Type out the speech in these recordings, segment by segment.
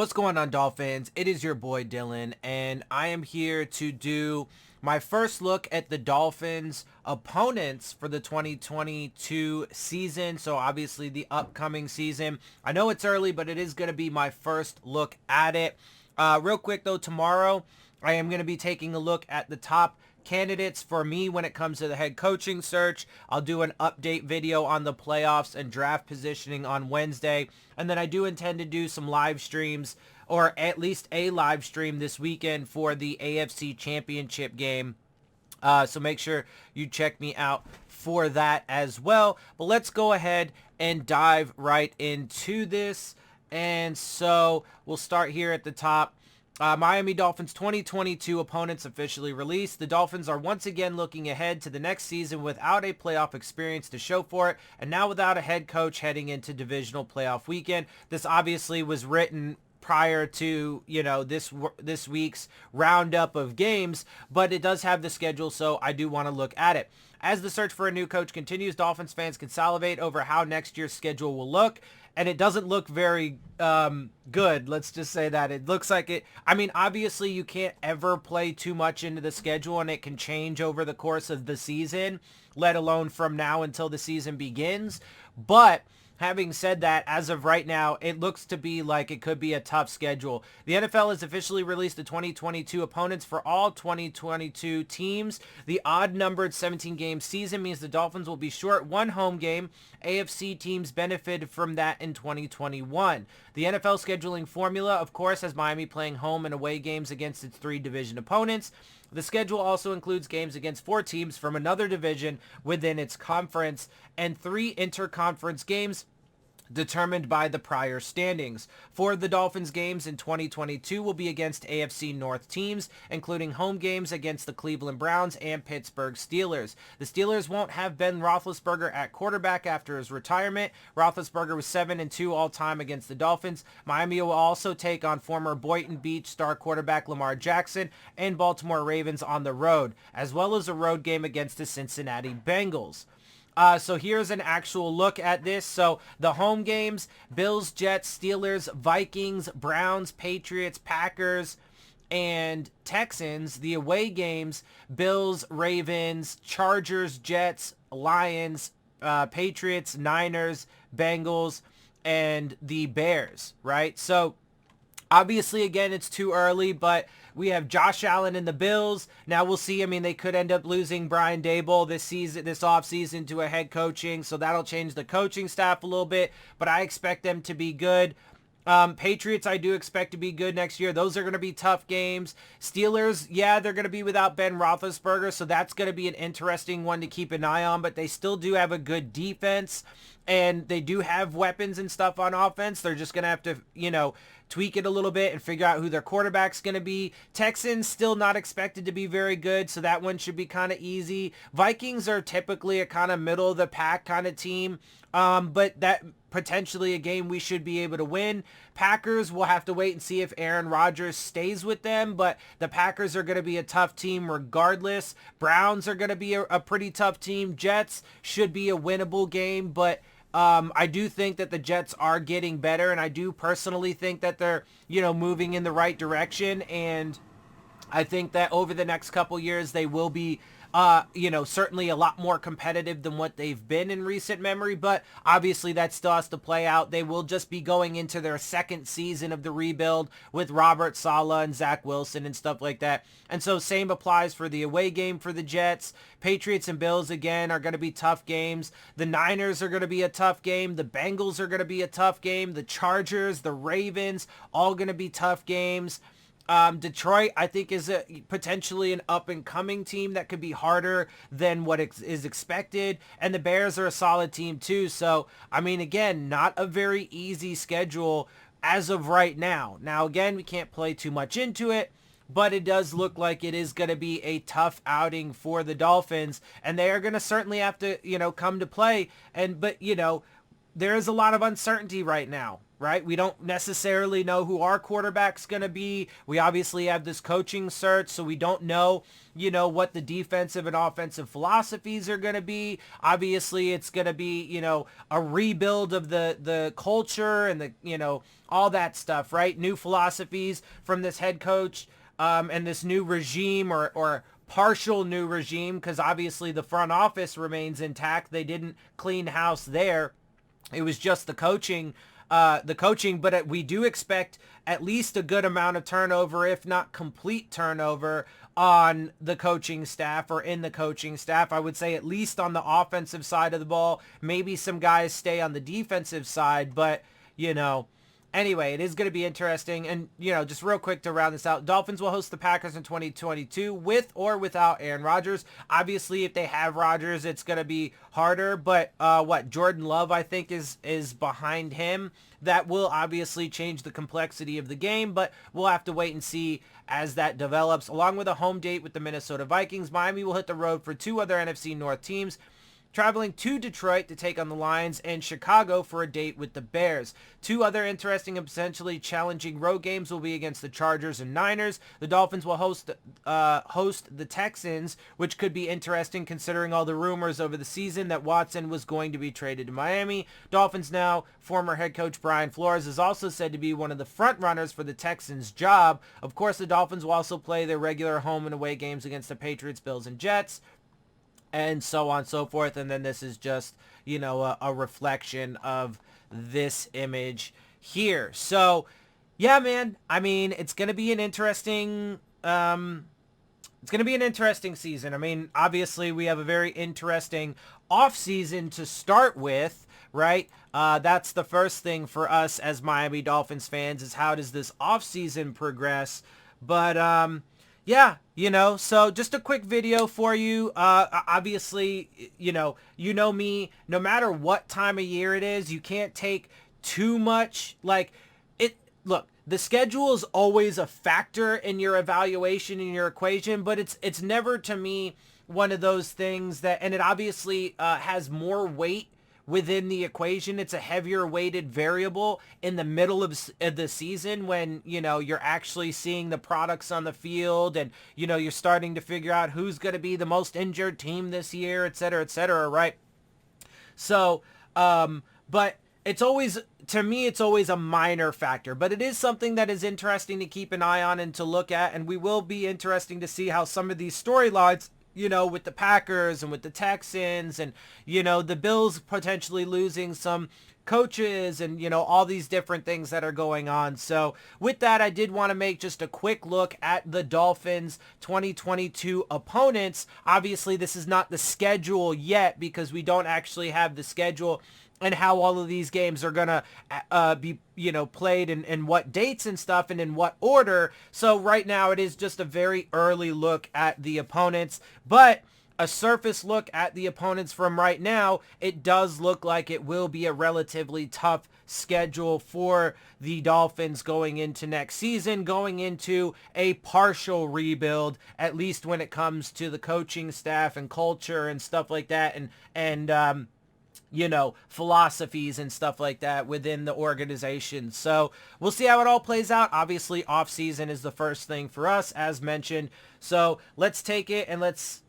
What's going on, Dolphins? It is your boy Dillon, and I am here to do my first look at the Dolphins' opponents for the 2022 season. So obviously the upcoming season. I know it's early, but it is going to be my first look at it. Real quick though, tomorrow I am going to be taking a look at the top candidates for me when it comes to the head coaching search. I'll do an update video on the playoffs and draft positioning on Wednesday. And then I do intend to do some live streams, or at least a live stream this weekend for the AFC Championship game. So make sure you check me out for that as well. But let's go ahead and dive right into this. And so we'll start here at the top. Miami Dolphins 2022 opponents officially released. The Dolphins are once again looking ahead to the next season without a playoff experience to show for it, and now without a head coach heading into divisional playoff weekend. This obviously was written prior to, this week's roundup of games, but it does have the schedule, so I do want to look at it. As the search for a new coach continues, Dolphins fans can salivate over how next year's schedule will look. And it doesn't look very good. Let's just say that. It looks like it. I mean, obviously you can't ever play too much into the schedule, and it can change over the course of the season, let alone from now until the season begins. But having said that, as of right now, it looks to be like it could be a tough schedule. The NFL has officially released the 2022 opponents for all 2022 teams. The odd-numbered 17-game season means the Dolphins will be short one home game. AFC teams benefited from that in 2021. The NFL scheduling formula, of course, has Miami playing home and away games against its three division opponents. The schedule also includes games against four teams from another division within its conference and three interconference games determined by the prior standings. For the Dolphins, games in 2022 will be against AFC North teams, including home games against the Cleveland Browns and Pittsburgh Steelers. The Steelers won't have Ben Roethlisberger at quarterback after his retirement. Roethlisberger was 7-2 all-time against the Dolphins. Miami will also take on former Boynton Beach star quarterback Lamar Jackson and Baltimore Ravens on the road, as well as a road game against the Cincinnati Bengals. So here's an actual look at this. So the home games: Bills, Jets, Steelers, Vikings, Browns, Patriots, Packers, and Texans. The away games: Bills, Ravens, Chargers, Jets, Lions, Patriots, Niners, Bengals, and the Bears, right? So obviously, again, it's too early, but we have Josh Allen and the Bills. Now we'll see. I mean, they could end up losing Brian Daboll this offseason to a head coaching, so that'll change the coaching staff a little bit, but I expect them to be good. Patriots, I do expect to be good next year. Those are going to be tough games. Steelers, yeah, they're going to be without Ben Roethlisberger, so that's going to be an interesting one to keep an eye on, but they still do have a good defense, and they do have weapons and stuff on offense. They're just going to have to, tweak it a little bit and figure out who their quarterback's going to be. Texans still not expected to be very good, so that one should be kind of easy. Vikings are typically a kind of middle of the pack kind of team, but that potentially a game we should be able to win. Packers, we'll have to wait and see if Aaron Rodgers stays with them, but the Packers are going to be a tough team regardless. Browns are going to be a pretty tough team. Jets should be a winnable game, but I do think that the Jets are getting better, and I do personally think that they're, moving in the right direction, and I think that over the next couple years they will be, certainly a lot more competitive than what they've been in recent memory, but obviously that still has to play out. They will just be going into their second season of the rebuild with Robert Saleh and Zach Wilson and stuff like that. And so same applies for the away game for the Jets. Patriots and Bills, again, are going to be tough games. The Niners are going to be a tough game. The Bengals are going to be a tough game. The Chargers, the Ravens, all going to be tough games. Detroit, I think, is potentially an up-and-coming team that could be harder than what is expected. And the Bears are a solid team, too. So, I mean, again, not a very easy schedule as of right now. Now, again, we can't play too much into it, but it does look like it is going to be a tough outing for the Dolphins. And they are going to certainly have to, come to play. But there is a lot of uncertainty right now, right? We don't necessarily know who our quarterback's going to be. We obviously have this coaching search, so we don't know, what the defensive and offensive philosophies are going to be. Obviously, it's going to be, a rebuild of the culture and all that stuff, right? New philosophies from this head coach and this new regime or partial new regime, because obviously the front office remains intact. They didn't clean house there. It was just the coaching, but we do expect at least a good amount of turnover, if not complete turnover, on the coaching staff or in the coaching staff. I would say at least on the offensive side of the ball. Maybe some guys stay on the defensive side, but, anyway, it is going to be interesting. And, just real quick to round this out, Dolphins will host the Packers in 2022 with or without Aaron Rodgers. Obviously, if they have Rodgers, it's going to be harder. But Jordan Love, I think, is behind him. That will obviously change the complexity of the game, but we'll have to wait and see as that develops. Along with a home date with the Minnesota Vikings, Miami will hit the road for two other NFC North teams, traveling to Detroit to take on the Lions and Chicago for a date with the Bears. Two other interesting and potentially challenging road games will be against the Chargers and Niners. The Dolphins will host the Texans, which could be interesting considering all the rumors over the season that Watson was going to be traded to Miami. Dolphins now, former head coach Brian Flores is also said to be one of the front runners for the Texans' job. Of course, the Dolphins will also play their regular home and away games against the Patriots, Bills, and Jets, and so on and so forth. And then this is just, a reflection of this image here. So, yeah, man, I mean, it's going to be an interesting, season. I mean, obviously we have a very interesting off season to start with, right? That's the first thing for us as Miami Dolphins fans, is how does this off season progress? But, yeah, so just a quick video for you. Obviously, you know me, no matter what time of year it is, you can't take too much, look, the schedule is always a factor in your evaluation, in your equation, but it's never, to me, one of those things that, and it obviously has more weight within the equation. It's a heavier weighted variable in the middle of the season when, you're actually seeing the products on the field and, you're starting to figure out who's going to be the most injured team this year, et cetera, right? So, but it's always, to me, it's always a minor factor, but it is something that is interesting to keep an eye on and to look at. And we will be interesting to see how some of these storylines, with the Packers and with the Texans and, the Bills potentially losing some coaches and, all these different things that are going on. So with that, I did want to make just a quick look at the Dolphins 2022 opponents. Obviously, this is not the schedule yet because we don't actually have the schedule and how all of these games are going to be, played and what dates and stuff and in what order. So right now it is just a very early look at the opponents, but a surface look at the opponents from right now, it does look like it will be a relatively tough schedule for the Dolphins going into next season, going into a partial rebuild, at least when it comes to the coaching staff and culture and stuff like that, and philosophies and stuff like that within the organization. So we'll see how it all plays out. Obviously, off season is the first thing for us, as mentioned. So let's take it and let's,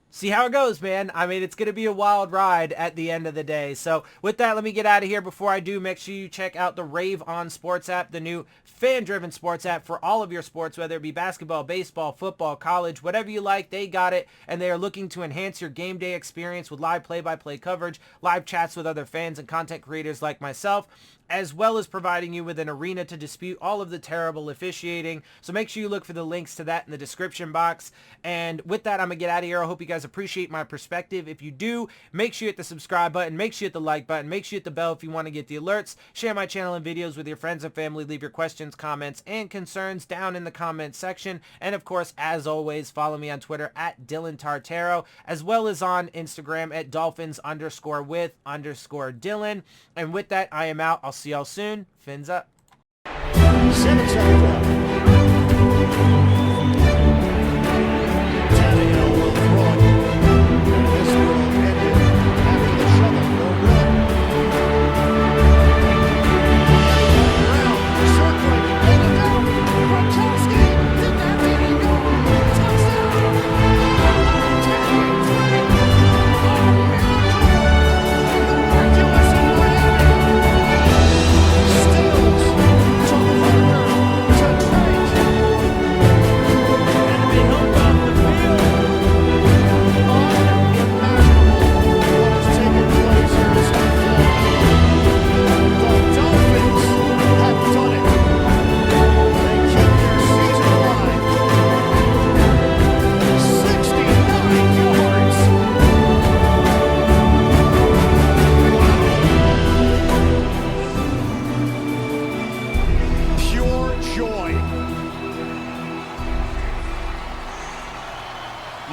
see how it goes, man. I mean, it's going to be a wild ride at the end of the day. So with that, let me get out of here. Before I do, make sure you check out the Rave On Sports App, the new fan-driven sports app for all of your sports, whether it be basketball, baseball, football, college, whatever you like, they got it. And they are looking to enhance your game day experience with live play-by-play coverage, live chats with other fans and content creators like myself, as well as providing you with an arena to dispute all of the terrible officiating. So make sure you look for the links to that in the description box. And with that, I'm going to get out of here. I hope you guys appreciate my perspective. If you do, make sure you hit the subscribe button, make sure you hit the like button, make sure you hit the bell if you want to get the alerts. Share my channel and videos with your friends and family. Leave your questions, comments, and concerns down in the comments section. And of course, as always, follow me on Twitter at DillonTartaro, as well as on Instagram at Dolphins_with_Dillon. And with that, I am out. I'll see y'all soon. Fins up. 7-7. Tannehill will throw it. And this will end it after the shovel. No good.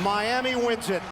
Miami wins it.